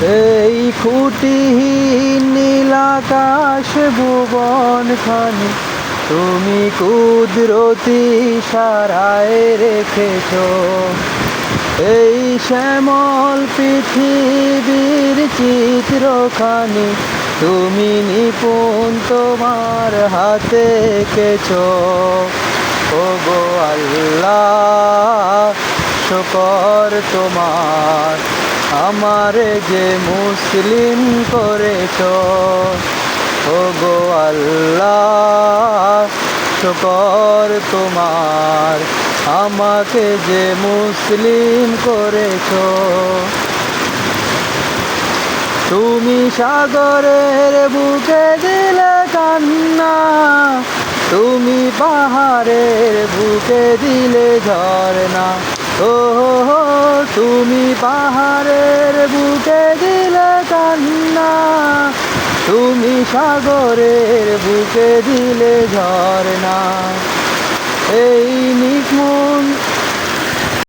এই খুঁটিহীন নীল আকাশ ভুবন খানি তুমি কুদরতি ইশারায় রেখেছ। এই শ্যামল পৃথিবীর চিত্রখানি তুমি নিপুণ তোমার হাতে এঁকেছ। ওগো আল্লাহ শুকর তোমার, আমারে যে মুসলিম করেছ। ওগো আল্লাহ শুকর তোমার, আমাকে যে মুসলিম করেছ। তুমি সাগরের বুকে দিলে কান্না, তুমি পাহাড়ের বুকে দিলে ঝরনা। ও তুমি পাহাড়ের বুকে দিলে কান্না, তুমি সাগরের বুকে দিলে ঝরনা।